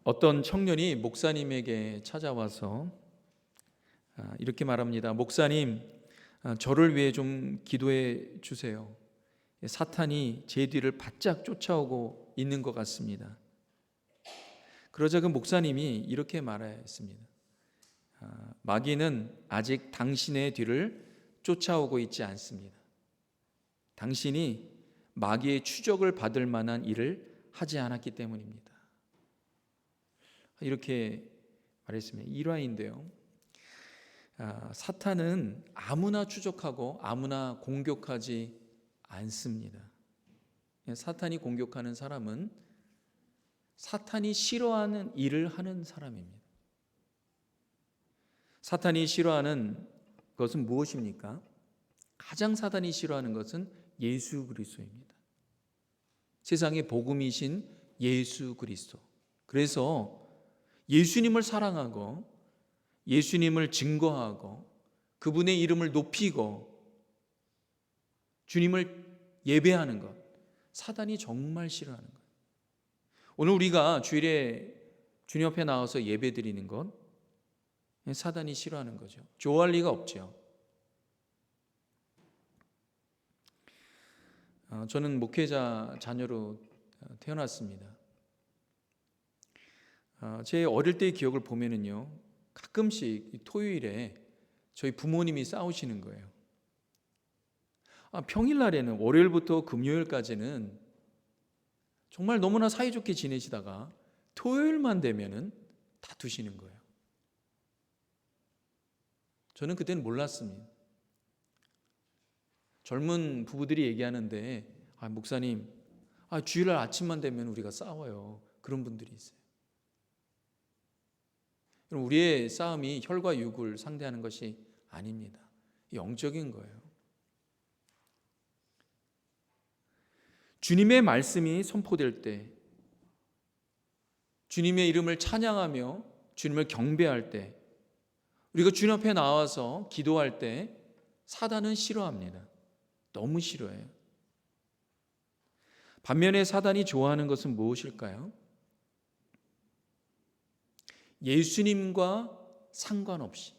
어떤 청년이 목사님에게 찾아와서 이렇게 말합니다. 목사님, 저를 위해 좀 기도해 주세요. 사탄이 제 뒤를 바짝 쫓아오고 있는 것 같습니다. 그러자 그 목사님이 이렇게 말했습니다. 마귀는 아직 당신의 뒤를 쫓아오고 있지 않습니다. 당신이 마귀의 추적을 받을 만한 일을 하지 않았기 때문입니다. 이렇게 말했습니다. 일화인데요. 사탄은 아무나 추적하고 아무나 공격하지 않습니다. 사탄이 공격하는 사람은 사탄이 싫어하는 일을 하는 사람입니다. 사탄이 싫어하는 것은 무엇입니까? 가장 사탄이 싫어하는 것은 예수 그리스도입니다. 세상의 복음이신 예수 그리스도. 그래서 예수님을 사랑하고 예수님을 증거하고 그분의 이름을 높이고 주님을 예배하는 것, 사탄이 정말 싫어하는 것. 오늘 우리가 주일에 주님 앞에 나와서 예배드리는 것, 사탄이 싫어하는 거죠. 좋아할 리가 없죠. 저는 목회자 자녀로 태어났습니다. 제 어릴 때의 기억을 보면은요, 가끔씩 토요일에 저희 부모님이 싸우시는 거예요. 평일날에는 월요일부터 금요일까지는 정말 너무나 사이좋게 지내시다가 토요일만 되면은 다투시는 거예요. 저는 그때는 몰랐습니다. 젊은 부부들이 얘기하는데, 목사님, 주일날 아침만 되면 우리가 싸워요. 그런 분들이 있어요. 우리의 싸움이 혈과 육을 상대하는 것이 아닙니다. 영적인 거예요. 주님의 말씀이 선포될 때, 주님의 이름을 찬양하며 주님을 경배할 때, 우리가 주님 앞에 나와서 기도할 때 사단은 싫어합니다. 너무 싫어해요. 반면에 사단이 좋아하는 것은 무엇일까요? 예수님과 상관없이,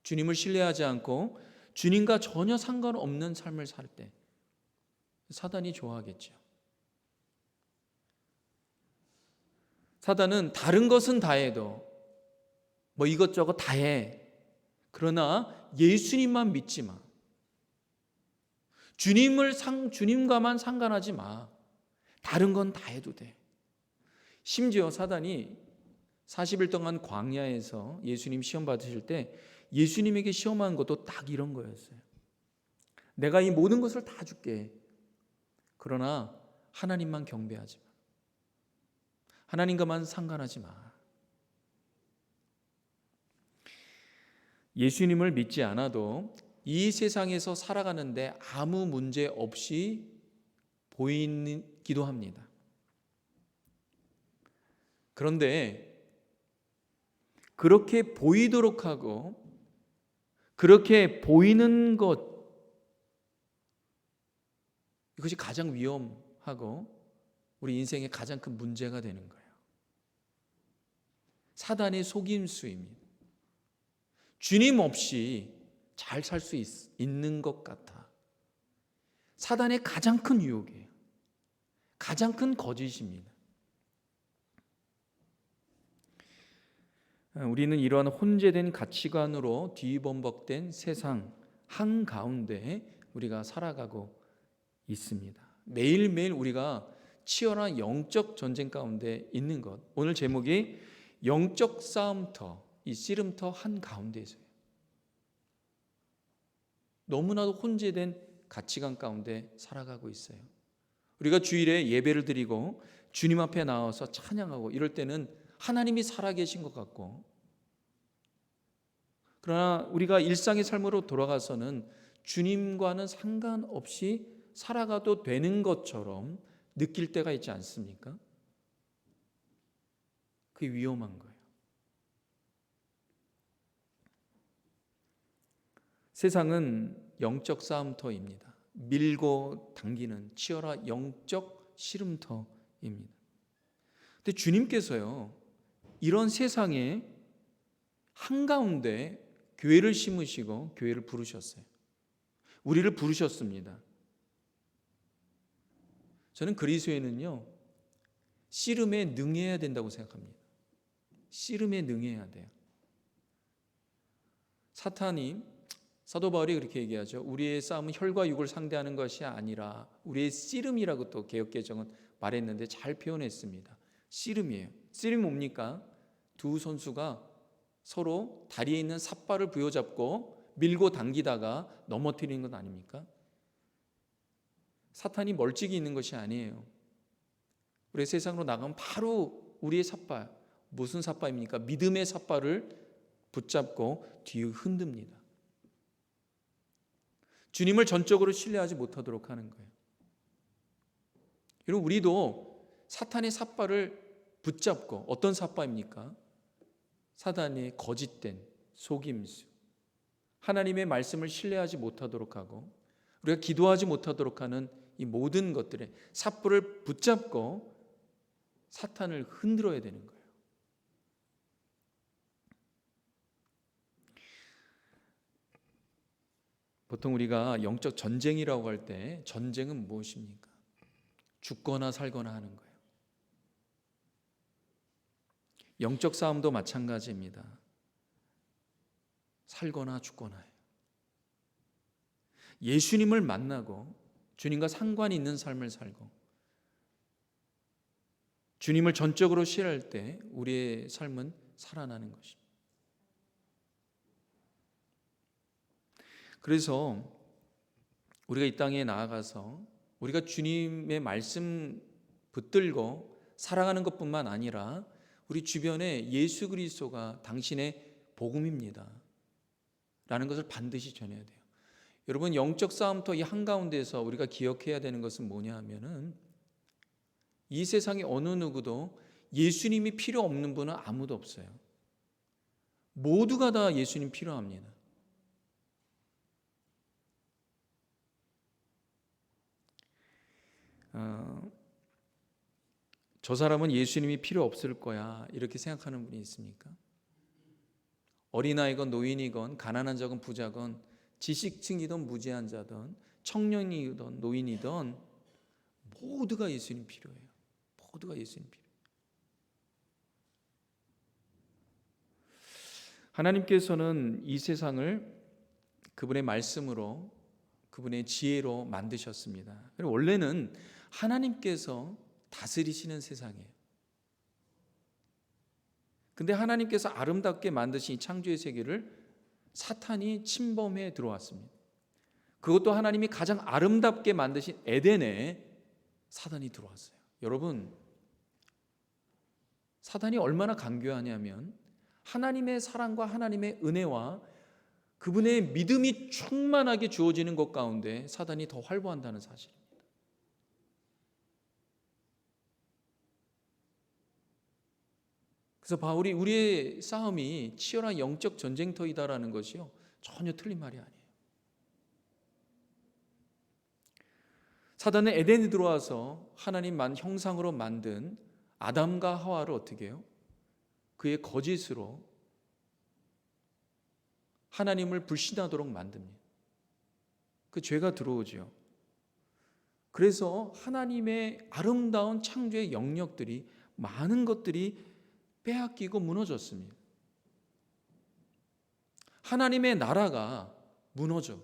주님을 신뢰하지 않고 주님과 전혀 상관없는 삶을 살 때 사단이 좋아하겠죠. 사단은 다른 것은 다 해도 이것저것 다 해. 그러나 예수님만 믿지 마. 주님과만 상관하지 마. 다른 건 다 해도 돼. 심지어 사단이 40일 동안 광야에서 예수님 시험 받으실 때 예수님에게 시험한 것도 딱 이런 거였어요. 내가 이 모든 것을 다 줄게. 그러나 하나님만 경배하지 마. 하나님과만 상관하지 마. 예수님을 믿지 않아도 이 세상에서 살아가는데 아무 문제 없이 보이기도 합니다. 그런데 그렇게 보이도록 하고 그렇게 보이는 것, 이것이 가장 위험하고 우리 인생의 가장 큰 문제가 되는 거예요. 사단의 속임수입니다. 주님 없이 잘 살 수 있는 것 같아. 사단의 가장 큰 유혹이에요. 가장 큰 거짓입니다. 우리는 이러한 혼재된 가치관으로 뒤범벅된 세상 한가운데 우리가 살아가고 있습니다. 매일매일 우리가 치열한 영적 전쟁 가운데 있는 것. 오늘 제목이 영적 싸움터, 이 씨름터 한가운데에서요. 너무나도 혼재된 가치관 가운데 살아가고 있어요. 우리가 주일에 예배를 드리고 주님 앞에 나와서 찬양하고 이럴 때는 하나님이 살아계신 것 같고, 그러나 우리가 일상의 삶으로 돌아가서는 주님과는 상관없이 살아가도 되는 것처럼 느낄 때가 있지 않습니까? 그게 위험한 거예요. 세상은 영적 싸움터입니다. 밀고 당기는 치열한 영적 씨름터입니다. 근데 주님께서요, 이런 세상에 한가운데 교회를 심으시고 교회를 부르셨어요. 우리를 부르셨습니다. 저는 그리스도인은요, 씨름에 능해야 된다고 생각합니다. 씨름에 능해야 돼요. 사탄이, 사도 바울이 그렇게 얘기하죠. 우리의 싸움은 혈과 육을 상대하는 것이 아니라 우리의 씨름이라고 또 개역개정은 말했는데 잘 표현했습니다. 씨름이에요. 씨름이 뭡니까? 두 선수가 서로 다리에 있는 삿발을 부여잡고 밀고 당기다가 넘어뜨리는 것 아닙니까? 사탄이 멀찍이 있는 것이 아니에요. 우리 세상으로 나가면 바로 우리의 삿발, 무슨 삿발입니까? 믿음의 삿발을 붙잡고 뒤에 흔듭니다. 주님을 전적으로 신뢰하지 못하도록 하는 거예요. 여러분, 우리도 사탄의 삿발을 붙잡고, 어떤 삿발입니까? 사단의 거짓된 속임수, 하나님의 말씀을 신뢰하지 못하도록 하고 우리가 기도하지 못하도록 하는 이 모든 것들의 삿불을 붙잡고 사탄을 흔들어야 되는 거예요. 보통 우리가 영적 전쟁이라고 할 때 전쟁은 무엇입니까? 죽거나 살거나 하는 거예요. 영적 싸움도 마찬가지입니다. 살거나 죽거나예요. 예수님을 만나고 주님과 상관이 있는 삶을 살고 주님을 전적으로 신뢰할 때 우리의 삶은 살아나는 것입니다. 그래서 우리가 이 땅에 나아가서 우리가 주님의 말씀 붙들고 살아가는 것뿐만 아니라 우리 주변에 예수 그리스도가 당신의 복음입니다 라는 것을 반드시 전해야 돼요. 여러분, 영적 싸움터 이 한가운데서 우리가 기억해야 되는 것은 뭐냐 하면은 이 세상에 어느 누구도 예수님이 필요 없는 분은 아무도 없어요. 모두가 다 예수님 필요합니다. 저 사람은 예수님이 필요 없을 거야 이렇게 생각하는 분이 있습니까? 어린아이건 노인이건 가난한 자건 부자건 지식층이든 무지한 자든 청년이든 노인이든 모두가 예수님 필요해요. 모두가 예수님 필요해요. 하나님께서는 이 세상을 그분의 말씀으로 그분의 지혜로 만드셨습니다. 원래는 하나님께서 다스리시는 세상이에요. 근데 하나님께서 아름답게 만드신 이 창조의 세계를 사탄이 침범해 들어왔습니다. 그것도 하나님이 가장 아름답게 만드신 에덴에 사단이 들어왔어요. 여러분, 사단이 얼마나 간교하냐면 하나님의 사랑과 하나님의 은혜와 그분의 믿음이 충만하게 주어지는 것 가운데 사단이 더 활보한다는 사실입니다. 그래서 바울이 우리의 싸움이 치열한 영적 전쟁터이다라는 것이요, 전혀 틀린 말이 아니에요. 사단은 에덴에 들어와서 하나님 형상으로 만든 아담과 하와를 어떻게 해요? 그의 거짓으로 하나님을 불신하도록 만듭니다. 그 죄가 들어오죠. 그래서 하나님의 아름다운 창조의 영역들이, 많은 것들이 빼앗기고 무너졌습니다. 하나님의 나라가 무너져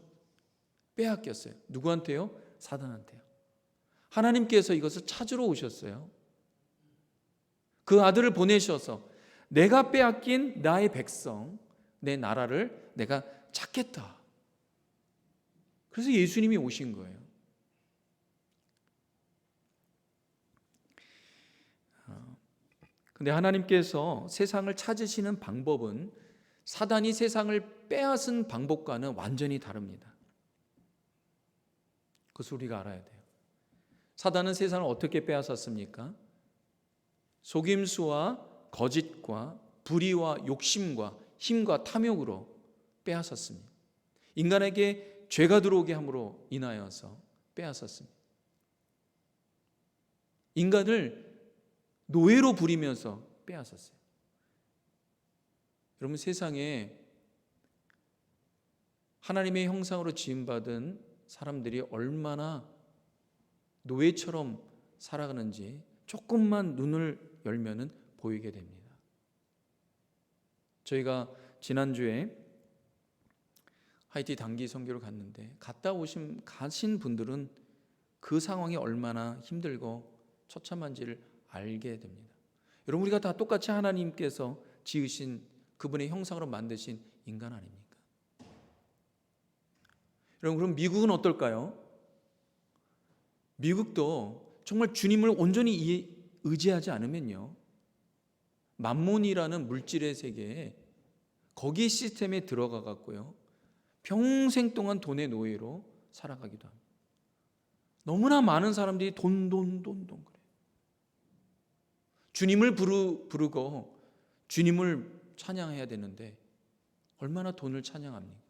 빼앗겼어요. 누구한테요? 사단한테요. 하나님께서 이것을 찾으러 오셨어요. 그 아들을 보내셔서 내가 빼앗긴 나의 백성, 내 나라를 내가 찾겠다. 그래서 예수님이 오신 거예요. 근데 하나님께서 세상을 찾으시는 방법은 사단이 세상을 빼앗은 방법과는 완전히 다릅니다. 그것을 우리가 알아야 돼요. 사단은 세상을 어떻게 빼앗았습니까? 속임수와 거짓과 불의와 욕심과 힘과 탐욕으로 빼앗았습니다. 인간에게 죄가 들어오게 함으로 인하여서 빼앗았습니다. 인간을 노예로 부리면서 빼앗았어요. 여러분, 세상에 하나님의 형상으로 지음받은 사람들이 얼마나 노예처럼 살아가는지 조금만 눈을 열면은 보이게 됩니다. 저희가 지난주에 하이티 단기 선교를 갔는데 가신 분들은 그 상황이 얼마나 힘들고 처참한지를 알게 됩니다. 여러분, 우리가 다 똑같이 하나님께서 지으신 그분의 형상으로 만드신 인간 아닙니까? 여러분, 그럼 미국은 어떨까요? 미국도 정말 주님을 온전히 의지하지 않으면요, 만몬이라는 물질의 세계에 거기 시스템에 들어가 갖고요, 평생 동안 돈의 노예로 살아가기도 합니다. 너무나 많은 사람들이 돈 그래요. 주님을 부르고 주님을 찬양해야 되는데 얼마나 돈을 찬양합니까?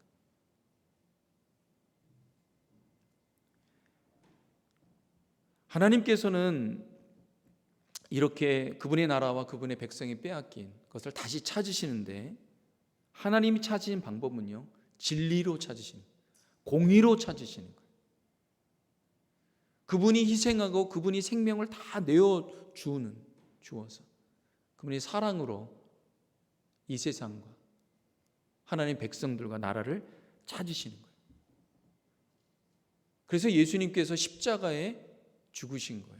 하나님께서는 이렇게 그분의 나라와 그분의 백성이 빼앗긴 것을 다시 찾으시는데, 하나님이 찾으신 방법은요, 진리로 찾으시는, 공의로 찾으시는 거예요. 그분이 희생하고 그분이 생명을 다 주어서 그분이 사랑으로 이 세상과 하나님 백성들과 나라를 찾으시는 거예요. 그래서 예수님께서 십자가에 죽으신 거예요.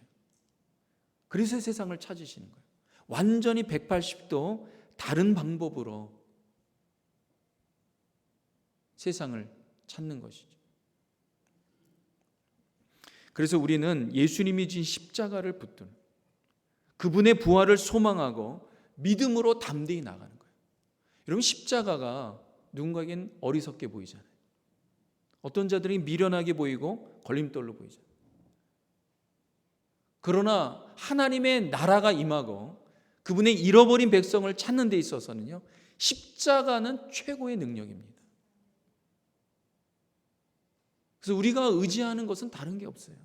그래서 세상을 찾으시는 거예요. 완전히 180도 다른 방법으로 세상을 찾는 것이죠. 그래서 우리는 예수님이 진 십자가를 붙든 그분의 부활을 소망하고 믿음으로 담대히 나가는 거예요. 여러분, 십자가가 누군가에겐 어리석게 보이잖아요. 어떤 자들이 미련하게 보이고 걸림돌로 보이잖아요. 그러나 하나님의 나라가 임하고 그분의 잃어버린 백성을 찾는 데 있어서는요, 십자가는 최고의 능력입니다. 그래서 우리가 의지하는 것은 다른 게 없어요.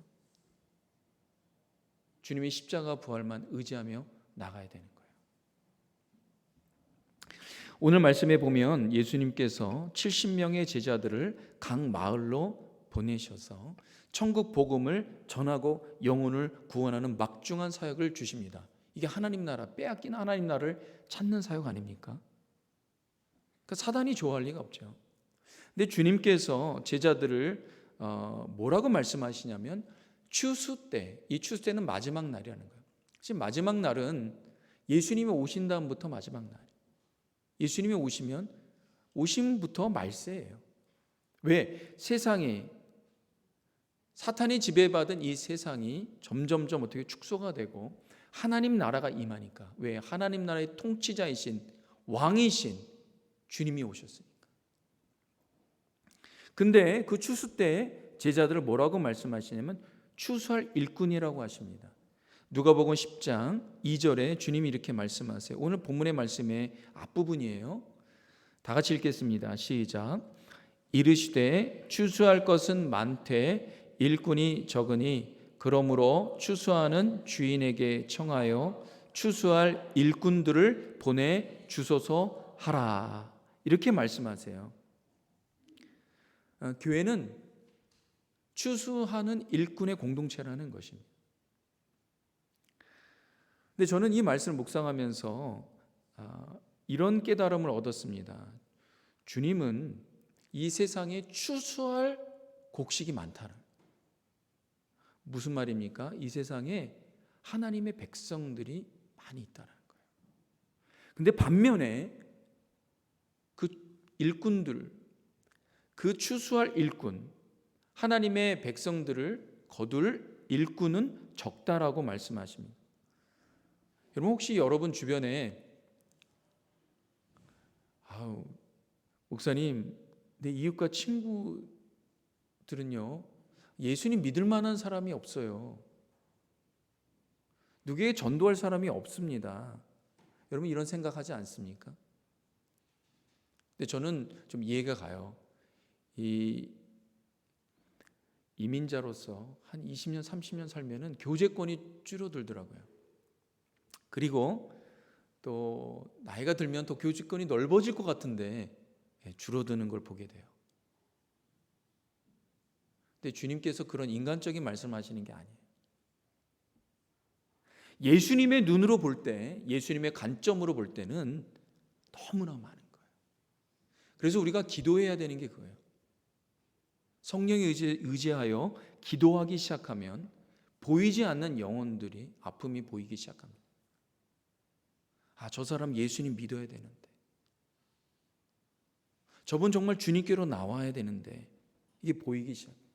주님의 십자가 부활만 의지하며 나가야 되는 거예요. 오늘 말씀에 보면 예수님께서 70명의 제자들을 각 마을로 보내셔서 천국 복음을 전하고 영혼을 구원하는 막중한 사역을 주십니다. 이게 하나님 나라, 빼앗긴 하나님 나라를 찾는 사역 아닙니까? 그러니까 사단이 좋아할 리가 없죠. 근데 주님께서 제자들을 뭐라고 말씀하시냐면 추수 때, 이 추수 때는 마지막 날이라는 거예요. 지금 마지막 날은 예수님이 오신 다음부터 마지막 날. 예수님이 오시면 오심부터 말세예요. 왜? 세상이 사탄이 지배받은 이 세상이 점점점 어떻게 축소가 되고 하나님 나라가 임하니까. 왜? 하나님 나라의 통치자이신 왕이신 주님이 오셨으니까. 근데 그 추수 때 제자들을 뭐라고 말씀하시냐면 추수할 일꾼이라고 하십니다. 누가복음 10장 2절에 주님이 이렇게 말씀하세요. 오늘 본문의 말씀의 앞부분이에요. 다 같이 읽겠습니다. 시작. 이르시되 추수할 것은 많되 일꾼이 적으니 그러므로 추수하는 주인에게 청하여 추수할 일꾼들을 보내 주소서 하라. 이렇게 말씀하세요. 교회는 추수하는 일꾼의 공동체라는 것입니다. 근데 저는 이 말씀을 묵상하면서 이런 깨달음을 얻었습니다. 주님은 이 세상에 추수할 곡식이 많다는. 무슨 말입니까? 이 세상에 하나님의 백성들이 많이 있다는 거예요. 근데 반면에 그 일꾼들, 그 추수할 일꾼, 하나님의 백성들을 거둘 일꾼은 적다라고 말씀하십니다. 여러분, 혹시 여러분 주변에 목사님, 내 이웃과 친구들은요, 예수님 믿을 만한 사람이 없어요. 누구에게 전도할 사람이 없습니다. 여러분, 이런 생각하지 않습니까? 근데 저는 좀 이해가 가요. 이 이민자로서 한 20년, 30년 살면은 교제권이 줄어들더라고요. 그리고 또 나이가 들면 또 교주권이 넓어질 것 같은데 줄어드는 걸 보게 돼요. 근데 주님께서 그런 인간적인 말씀하시는 게 아니에요. 예수님의 눈으로 볼 때, 예수님의 관점으로 볼 때는 너무나 많은 거예요. 그래서 우리가 기도해야 되는 게 그거예요. 성령에 의지하여 기도하기 시작하면 보이지 않는 영혼들이 아픔이 보이기 시작합니다. 아, 저 사람 예수님 믿어야 되는데, 저분 정말 주님께로 나와야 되는데, 이게 보이기 시작합니다.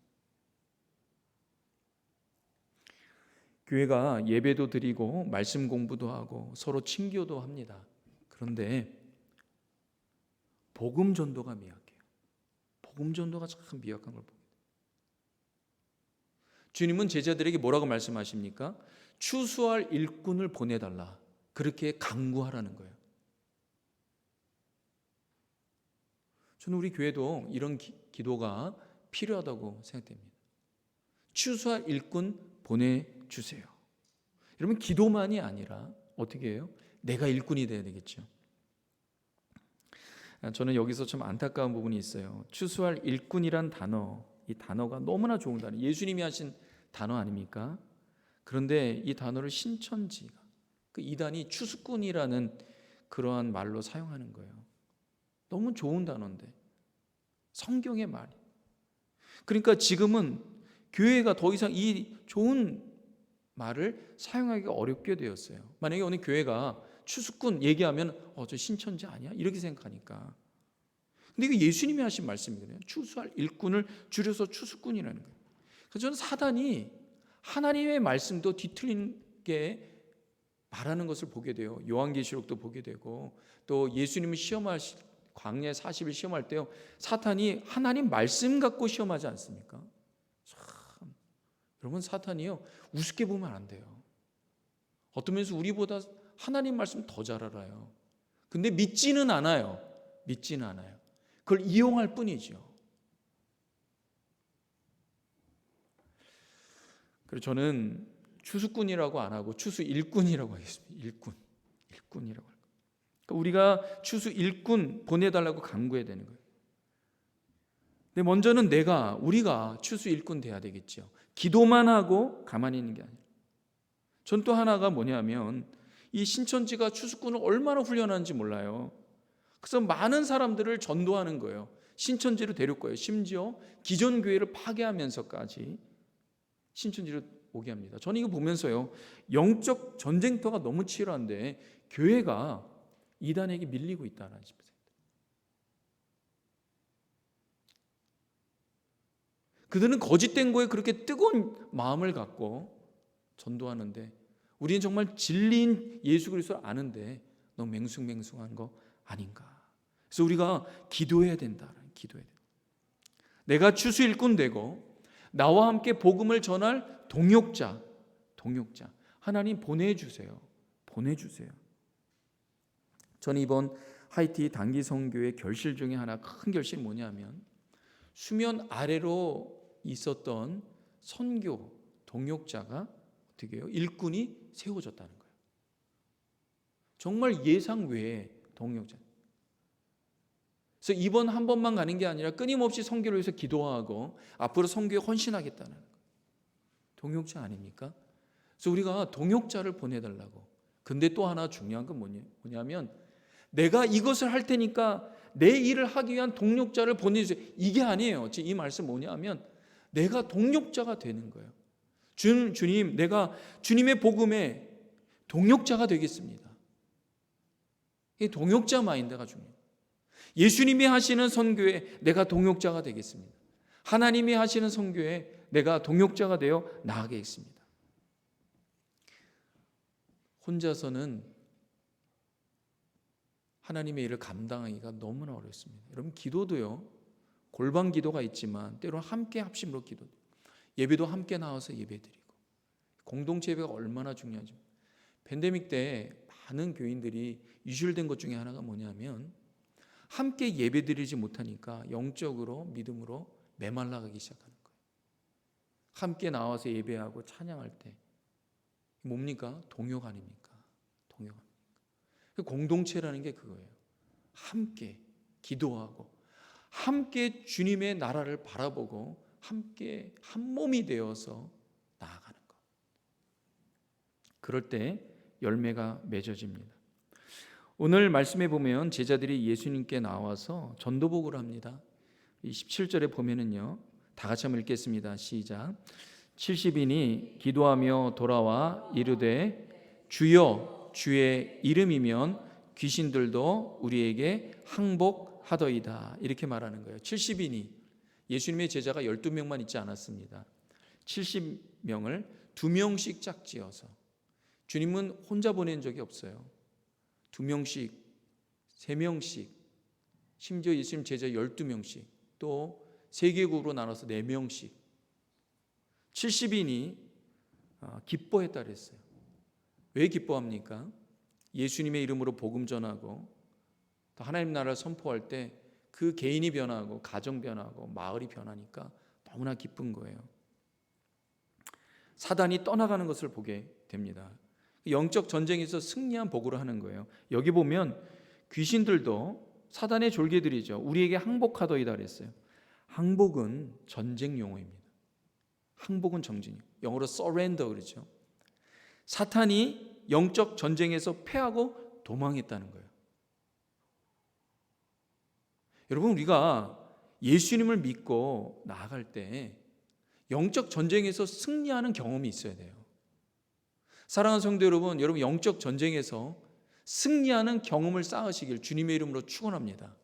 교회가 예배도 드리고 말씀 공부도 하고 서로 친교도 합니다. 그런데 복음 전도가 미약해요. 복음 전도가 참 미약한 걸 봅니다. 주님은 제자들에게 뭐라고 말씀하십니까? 추수할 일꾼을 보내달라, 그렇게 강구하라는 거예요. 저는 우리 교회도 이런 기도가 필요하다고 생각됩니다. 추수할 일꾼 보내주세요. 여러분, 기도만이 아니라 어떻게 해요? 내가 일꾼이 돼야 되겠죠. 저는 여기서 좀 안타까운 부분이 있어요. 추수할 일꾼이란 단어, 이 단어가 너무나 좋은 단어, 예수님이 하신 단어 아닙니까? 그런데 이 단어를 신천지가, 그 이단이 추수꾼이라는 그러한 말로 사용하는 거예요. 너무 좋은 단어인데, 성경의 말이. 그러니까 지금은 교회가 더 이상 이 좋은 말을 사용하기가 어렵게 되었어요. 만약에 어느 교회가 추수꾼 얘기하면 저 신천지 아니야? 이렇게 생각하니까. 근데 이거 예수님이 하신 말씀이거든요. 추수할 일꾼을 줄여서 추수꾼이라는 거예요. 그래서 저는 사단이 하나님의 말씀도 뒤틀린 게 말하는 것을 보게 돼요. 요한계시록도 보게 되고, 또 예수님을 시험하실 광야 40일 시험할 때요, 사탄이 하나님 말씀 갖고 시험하지 않습니까? 참, 여러분, 사탄이요 우습게 보면 안 돼요. 어떤 면에서 우리보다 하나님 말씀 더 잘 알아요. 근데 믿지는 않아요. 믿지는 않아요. 그걸 이용할 뿐이죠. 그래서 저는 추수꾼이라고 안 하고 추수 일꾼이라고 하겠습니다. 일꾼이라고 할 거예요. 그러니까 우리가 추수 일꾼 보내달라고 간구해야 되는 거예요. 근데 먼저는 우리가 추수 일꾼 돼야 되겠죠. 기도만 하고 가만히 있는 게 아니에요. 전 또 하나가 뭐냐면, 이 신천지가 추수꾼을 얼마나 훈련하는지 몰라요. 그래서 많은 사람들을 전도하는 거예요. 신천지로 데려올 거예요. 심지어 기존 교회를 파괴하면서까지 신천지로 오게 합니다. 저는 이거 보면서요, 영적 전쟁터가 너무 치열한데 교회가 이단에게 밀리고 있다는 싶어요. 그들은 거짓된 거에 그렇게 뜨거운 마음을 갖고 전도하는데, 우리는 정말 진리인 예수 그리스도를 아는데 너무 맹숭맹숭한 거 아닌가. 그래서 우리가 기도해야 된다. 기도해야 된다. 내가 추수 일꾼 되고 나와 함께 복음을 전할 동역자 하나님 보내주세요. 저는 이번 하이티 단기 선교의 결실 중에 하나, 큰 결실이 뭐냐면, 수면 아래로 있었던 선교 동역자가 어떻게 해요? 일꾼이 세워졌다는 거예요. 정말 예상 외의 동역자. 그래서 이번 한 번만 가는 게 아니라 끊임없이 선교를 위해서 기도하고 앞으로 선교에 헌신하겠다는 거예요. 동역자 아닙니까? 그래서 우리가 동역자를 보내달라고. 근데 또 하나 중요한 건 뭐냐면, 내가 이것을 할 테니까 내 일을 하기 위한 동역자를 보내주세요, 이게 아니에요. 이 말씀 뭐냐면, 내가 동역자가 되는 거예요. 주님, 내가 주님의 복음에 동역자가 되겠습니다. 이 동역자 마인드가 중요해요. 예수님이 하시는 선교에 내가 동역자가 되겠습니다. 하나님이 하시는 선교에 내가 동역자가 되어 나아가겠습니다. 혼자서는 하나님의 일을 감당하기가 너무나 어렵습니다. 여러분, 기도도요, 골방 기도가 있지만 때로는 함께 합심으로 기도도, 예배도 함께 나와서 예배드리고, 공동체 예배가 얼마나 중요하죠. 팬데믹 때 많은 교인들이 유실된 것 중에 하나가 뭐냐면, 함께 예배드리지 못하니까 영적으로 믿음으로 메말라가기 시작하는 거예요. 함께 나와서 예배하고 찬양할 때 뭡니까? 동역 아닙니까? 공동체라는 게 그거예요. 함께 기도하고 함께 주님의 나라를 바라보고 함께 한 몸이 되어서 나아가는 것. 그럴 때 열매가 맺어집니다. 오늘 말씀에 보면 제자들이 예수님께 나와서 전도복을 합니다. 17절에 보면은요, 다 같이 한번 읽겠습니다. 시작. 70인이 기도하며 돌아와 이르되 주여 주의 이름이면 귀신들도 우리에게 항복하더이다. 이렇게 말하는 거예요. 70인이, 예수님의 제자가 12명만 있지 않았습니다. 70명을 2명씩 짝지어서, 주님은 혼자 보낸 적이 없어요. 2명씩, 3명씩, 심지어 예수님 제자 12명씩, 또 3개국으로 나눠서 4명씩 70인이 기뻐했다 그랬어요. 왜 기뻐합니까? 예수님의 이름으로 복음 전하고 또 하나님 나라를 선포할 때 그 개인이 변하고 가정 변하고 마을이 변하니까 너무나 기쁜 거예요. 사단이 떠나가는 것을 보게 됩니다. 영적 전쟁에서 승리한 복으로 하는 거예요. 여기 보면 귀신들도 사단의 졸개들이죠. 우리에게 항복하더이다 그랬어요. 항복은 전쟁 용어입니다. 항복은 전쟁, 영어로 surrender 그러죠. 사탄이 영적 전쟁에서 패하고 도망했다는 거예요. 여러분, 우리가 예수님을 믿고 나아갈 때 영적 전쟁에서 승리하는 경험이 있어야 돼요. 사랑하는 성도 여러분, 여러분 영적 전쟁에서 승리하는 경험을 쌓으시길 주님의 이름으로 축원합니다.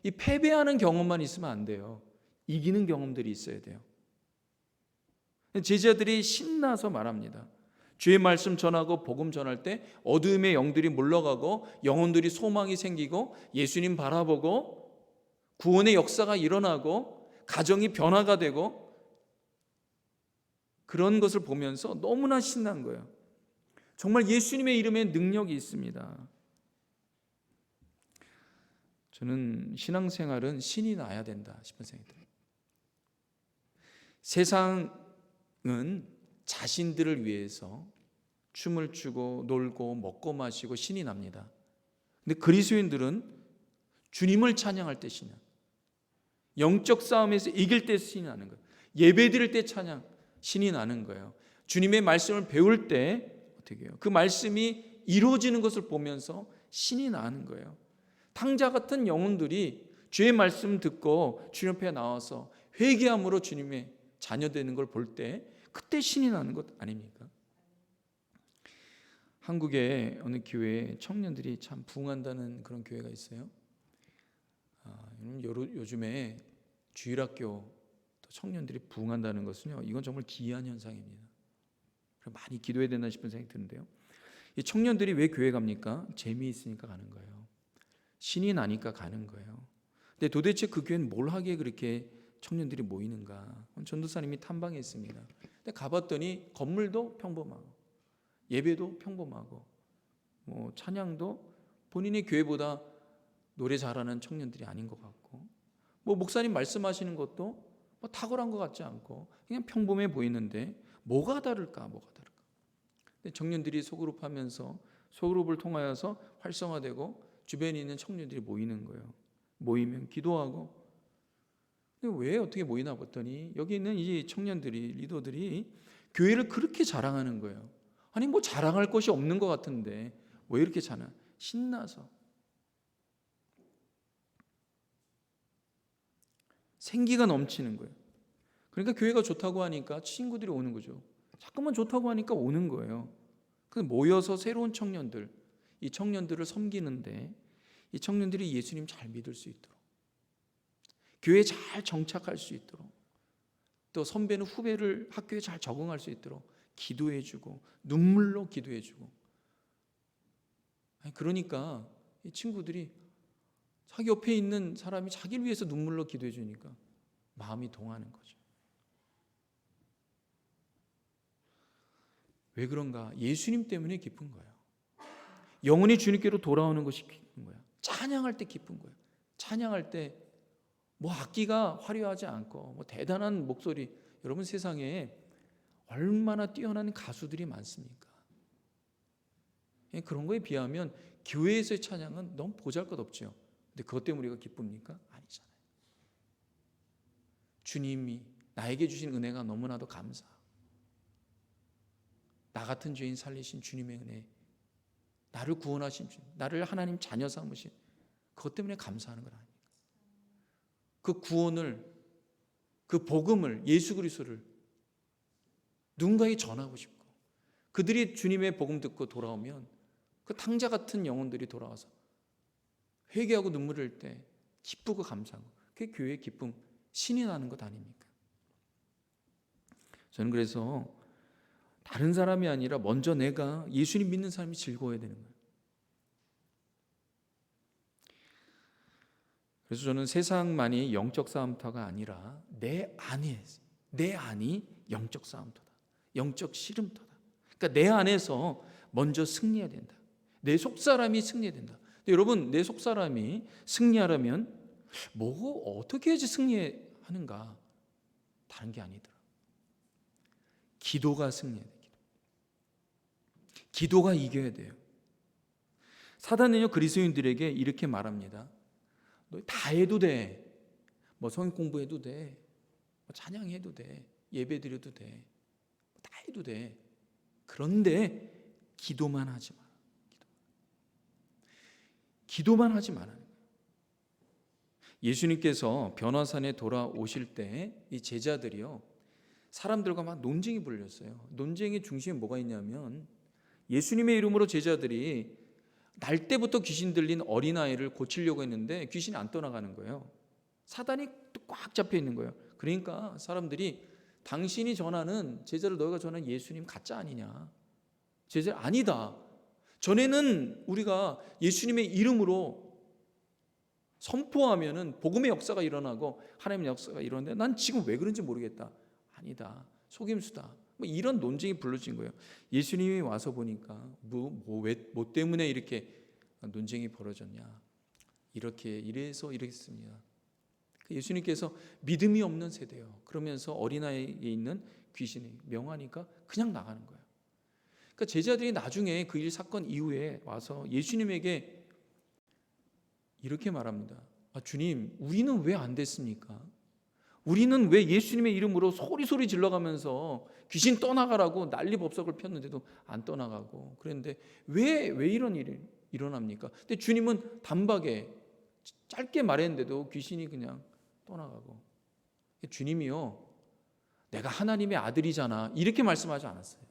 이 패배하는 경험만 있으면 안 돼요. 이기는 경험들이 있어야 돼요. 제자들이 신나서 말합니다. 주의 말씀 전하고 복음 전할 때 어둠의 영들이 물러가고 영혼들이 소망이 생기고 예수님 바라보고 구원의 역사가 일어나고 가정이 변화가 되고 그런 것을 보면서 너무나 신난 거예요. 정말 예수님의 이름에 능력이 있습니다. 저는 신앙생활은 신이 나야 된다 싶은 생각이 들어요. 세상은 자신들을 위해서 춤을 추고 놀고 먹고 마시고 신이 납니다. 근데 그리스도인들은 주님을 찬양할 때 신이 납니다. 영적 싸움에서 이길 때 신이 나는 거예요. 예배 드릴 때 찬양, 신이 나는 거예요. 주님의 말씀을 배울 때 어떻게 해요? 그 말씀이 이루어지는 것을 보면서 신이 나는 거예요. 탕자 같은 영혼들이 주의 말씀 듣고 주님 앞에 나와서 회개함으로 주님의 자녀 되는 걸 볼 때 그때 신이 나는 것 아닙니까? 한국의 어느 교회에 청년들이 참 부흥한다는 그런 교회가 있어요. 요즘에 주일학교 청년들이 부흥한다는 것은요, 이건 정말 기이한 현상입니다. 많이 기도해야 된다 싶은 생각이 드는데요, 이 청년들이 왜 교회 갑니까? 재미있으니까 가는 거예요. 신이 나니까 가는 거예요. 근데 도대체 그 교회는 뭘 하기에 그렇게 청년들이 모이는가? 전도사님이 탐방했습니다. 근데 가봤더니 건물도 평범하고 예배도 평범하고 찬양도 본인의 교회보다 노래 잘하는 청년들이 아닌 것 같고 목사님 말씀하시는 것도 탁월한 것 같지 않고 그냥 평범해 보이는데 뭐가 다를까? 근데 청년들이 소그룹하면서 소그룹을 통하여서 활성화되고 주변에 있는 청년들이 모이는 거예요. 모이면 기도하고. 근데 왜 어떻게 모이나 봤더니 여기 있는 이 청년들이, 리더들이 교회를 그렇게 자랑하는 거예요. 아니 자랑할 것이 없는 것 같은데 왜 이렇게 신나서 생기가 넘치는 거예요. 그러니까 교회가 좋다고 하니까 친구들이 오는 거죠. 자꾸만 좋다고 하니까 오는 거예요. 모여서 새로운 청년들, 이 청년들을 섬기는데 이 청년들이 예수님 잘 믿을 수 있도록, 교회에 잘 정착할 수 있도록, 또 선배는 후배를 학교에 잘 적응할 수 있도록 기도해주고 눈물로 기도해주고. 그러니까 이 친구들이 자기 옆에 있는 사람이 자기를 위해서 눈물로 기도해 주니까 마음이 동하는 거죠. 왜 그런가? 예수님 때문에 기쁜 거예요. 영혼이 주님께로 돌아오는 것이 기쁜 거예요. 찬양할 때 기쁜 거예요. 찬양할 때 악기가 화려하지 않고 대단한 목소리. 여러분 세상에 얼마나 뛰어난 가수들이 많습니까? 그런 거에 비하면 교회에서의 찬양은 너무 보잘것없죠. 근데 그것 때문에 우리가 기쁩니까? 아니잖아요. 주님이 나에게 주신 은혜가 너무나도 감사. 나 같은 죄인 살리신 주님의 은혜, 나를 구원하신 주님, 나를 하나님 자녀 삼으신 그것 때문에 감사하는 것 아닙니까? 그 구원을, 그 복음을, 예수 그리스도를 누군가에게 전하고 싶고, 그들이 주님의 복음 듣고 돌아오면 그 탕자 같은 영혼들이 돌아와서 회개하고 눈물 흘릴 때 기쁘고 감사하고, 그게 교회의 기쁨, 신이 나는 것 아닙니까? 저는 그래서 다른 사람이 아니라 먼저 내가 예수님 믿는 사람이 즐거워야 되는 거예요. 그래서 저는 세상만이 영적 싸움터가 아니라 내 안이 영적 싸움터다, 영적 씨름터다. 그러니까 내 안에서 먼저 승리해야 된다. 내 속사람이 승리해야 된다. 근데 여러분, 내 속사람이 승리하려면 뭐 어떻게 해야지 승리하는가? 다른 게 아니더라. 기도가 승리해야 돼요. 기도가 이겨야 돼요. 사단은요, 그리스도인들에게 이렇게 말합니다. 너 다 해도 돼. 뭐 성경 공부해도 돼. 뭐 찬양해도 돼. 예배드려도 돼. 다 해도 돼. 그런데 기도만 하지 마라. 기도만 하지 마라. 예수님께서 변화산에 돌아오실 때 이 제자들이요, 사람들과 막 논쟁이 불렸어요. 논쟁의 중심에 뭐가 있냐면, 예수님의 이름으로 제자들이 날 때부터 귀신 들린 어린아이를 고치려고 했는데 귀신이 안 떠나가는 거예요. 사단이 꽉 잡혀 있는 거예요. 그러니까 사람들이, 당신이 전하는, 제자를 너희가 전하는 예수님 가짜 아니냐? 제자 아니다. 전에는 우리가 예수님의 이름으로 선포하면은 복음의 역사가 일어나고 하나님의 역사가 일어나는데 난 지금 왜 그런지 모르겠다. 아니다. 속임수다. 뭐 이런 논쟁이 불러진 거예요. 예수님이 와서 보니까 뭐 때문에 이렇게 논쟁이 벌어졌냐? 이래서 이랬습니다. 예수님께서 믿음이 없는 세대요. 그러면서 어린아이에 있는 귀신이 명하니까 그냥 나가는 거예요. 그러니까 제자들이 나중에 그 일 사건 이후에 와서 예수님에게 이렇게 말합니다. 주님, 우리는 왜 안 됐습니까? 우리는 왜 예수님의 이름으로 소리 질러가면서 귀신 떠나가라고 난리법석을 폈는데도 안 떠나가고, 그런데 왜 이런 일이 일어납니까? 근데 주님은 단박에 짧게 말했는데도 귀신이 그냥 떠나가고, 주님이요, 내가 하나님의 아들이잖아 이렇게 말씀하지 않았어요.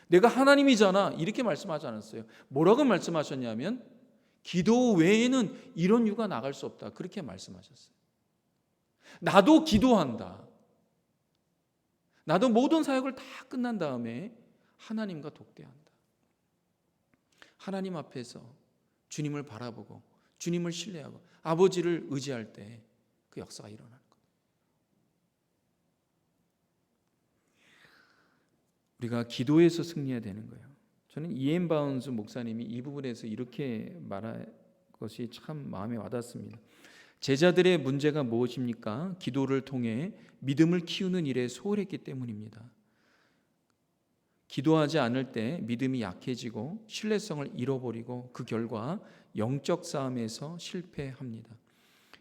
내가 하나님이잖아 이렇게 말씀하지 않았어요. 뭐라고 말씀하셨냐면, 기도 외에는 이런 유가 나갈 수 없다, 그렇게 말씀하셨어요. 나도 기도한다. 나도 모든 사역을 다 끝난 다음에 하나님과 독대한다. 하나님 앞에서 주님을 바라보고 주님을 신뢰하고 아버지를 의지할 때 그 역사가 일어나는 거예요. 우리가 기도에서 승리해야 되는 거예요. 저는 이엔 바운스 목사님이 이 부분에서 이렇게 말한 것이 참 마음에 와닿습니다. 제자들의 문제가 무엇입니까? 기도를 통해 믿음을 키우는 일에 소홀했기 때문입니다. 기도하지 않을 때 믿음이 약해지고 신뢰성을 잃어버리고 그 결과 영적 싸움에서 실패합니다.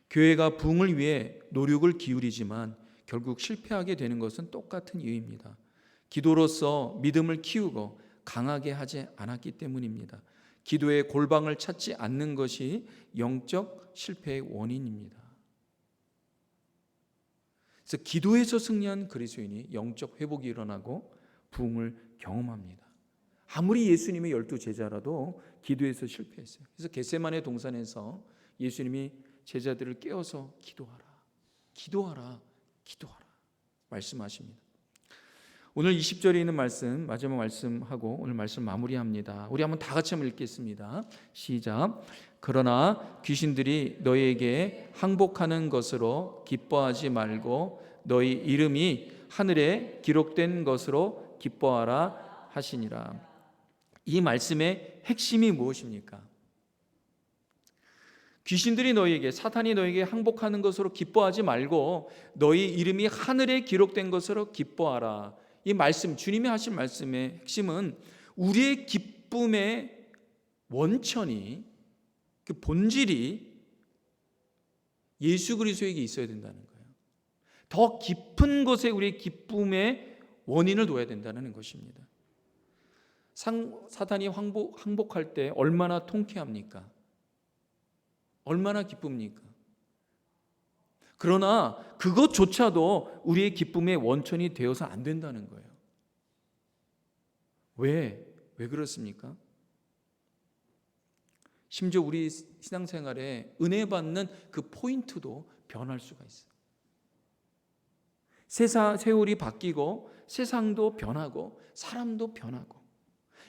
교회가 부흥을 위해 노력을 기울이지만 결국 실패하게 되는 것은 똑같은 이유입니다. 기도로서 믿음을 키우고 강하게 하지 않았기 때문입니다. 기도의 골방을 찾지 않는 것이 영적 실패의 원인입니다. 그래서 기도에서 승리한 그리스도인이 영적 회복이 일어나고 부흥을 경험합니다. 아무리 예수님의 12 제자라도 기도에서 실패했어요. 그래서 겟세마네 동산에서 예수님이 제자들을 깨워서 기도하라 말씀하십니다. 오늘 20절에 있는 말씀, 마지막 말씀하고 오늘 말씀 마무리합니다. 우리 한번 다 같이 한번 읽겠습니다. 시작. 그러나 귀신들이 너희에게 항복하는 것으로 기뻐하지 말고 너희 이름이 하늘에 기록된 것으로 기뻐하라 하시니라. 이 말씀의 핵심이 무엇입니까? 귀신들이 너희에게, 사탄이 너희에게 항복하는 것으로 기뻐하지 말고 너희 이름이 하늘에 기록된 것으로 기뻐하라. 이 말씀, 주님이 하신 말씀의 핵심은 우리의 기쁨의 원천이, 그 본질이 예수 그리스도에게 있어야 된다는 거예요. 더 깊은 곳에 우리의 기쁨의 원인을 둬야 된다는 것입니다. 사탄이 항복할 때 얼마나 통쾌합니까? 얼마나 기쁩니까? 그러나 그것조차도 우리의 기쁨의 원천이 되어서 안 된다는 거예요. 왜 그렇습니까? 심지어 우리 신앙생활에 은혜 받는 그 포인트도 변할 수가 있어요. 세월이 바뀌고 세상도 변하고 사람도 변하고,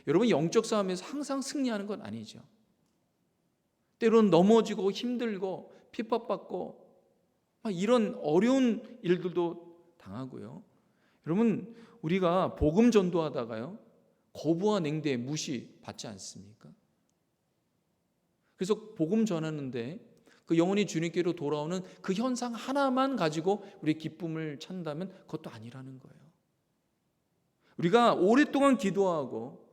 여러분 영적 싸움에서 항상 승리하는 건 아니죠. 때로는 넘어지고 힘들고 핍박받고 이런 어려운 일들도 당하고요. 여러분 우리가 복음 전도하다가요, 거부와 냉대, 무시 받지 않습니까? 그래서 복음 전하는데 그 영혼이 주님께로 돌아오는 그 현상 하나만 가지고 우리 기쁨을 찾는다면 그것도 아니라는 거예요. 우리가 오랫동안 기도하고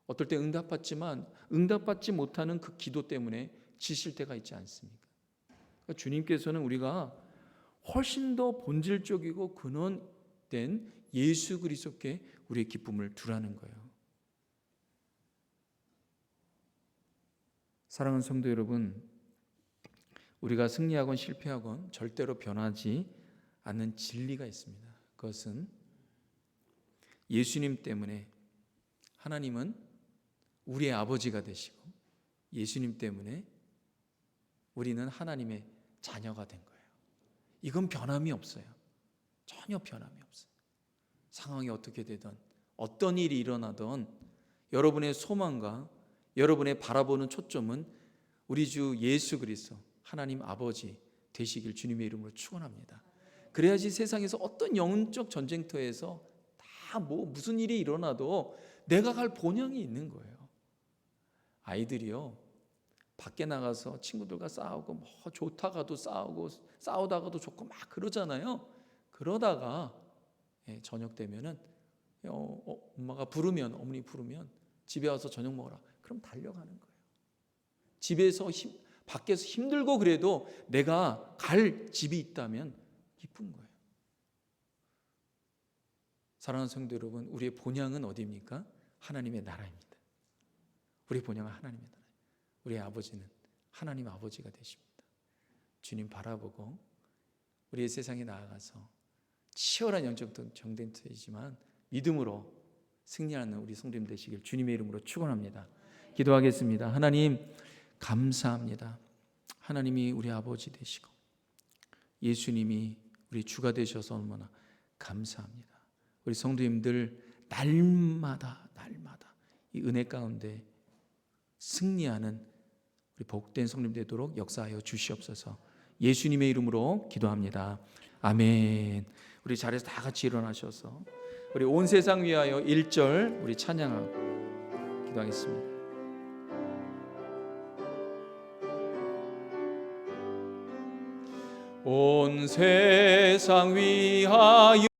어떨 때 응답받지만 응답받지 못하는 그 기도 때문에 지칠 때가 있지 않습니까? 그러니까 주님께서는 우리가 훨씬 더 본질적이고 근원된 예수 그리스도께 우리의 기쁨을 두라는 거예요. 사랑하는 성도 여러분, 우리가 승리하건 실패하건 절대로 변하지 않는 진리가 있습니다. 그것은 예수님 때문에 하나님은 우리의 아버지가 되시고, 예수님 때문에 우리는 하나님의 자녀가 된 거예요. 이건 변함이 없어요. 전혀 변함이 없어요. 상황이 어떻게 되든 어떤 일이 일어나든 여러분의 소망과 여러분의 바라보는 초점은 우리 주 예수 그리스도 하나님 아버지 되시길 주님의 이름으로 축원합니다. 그래야지 세상에서 어떤 영적 전쟁터에서 다 무슨 일이 일어나도 내가 갈 본향이 있는 거예요. 아이들이요, 밖에 나가서 친구들과 싸우고 좋다가도 싸우고 싸우다가도 좋고 막 그러잖아요. 그러다가 저녁 되면은 엄마가 부르면, 어머니 부르면 집에 와서 저녁 먹어라, 그럼 달려가는 거예요. 집에서 밖에서 힘들고 그래도 내가 갈 집이 있다면 기쁜 거예요. 사랑하는 성도 여러분, 우리의 본향은 어디입니까? 하나님의 나라입니다. 우리의 본향은 하나님의 나라예요. 우리의 아버지는 하나님 아버지가 되십니다. 주님 바라보고 우리의 세상에 나아가서 치열한 영적 전쟁터이지만 믿음으로 승리하는 우리 성도님 되시길 주님의 이름으로 축원합니다. 기도하겠습니다. 하나님 감사합니다. 하나님이 우리 아버지 되시고 예수님이 우리 주가 되셔서 얼마나 감사합니다. 우리 성도님들 날마다 이 은혜 가운데 승리하는 우리 복된 성도님 되도록 역사하여 주시옵소서. 예수님의 이름으로 기도합니다. 아멘. 우리 자리에서 다 같이 일어나셔서 우리 온 세상 위하여 1절 우리 찬양하고 기도하겠습니다. 온 세상 위하여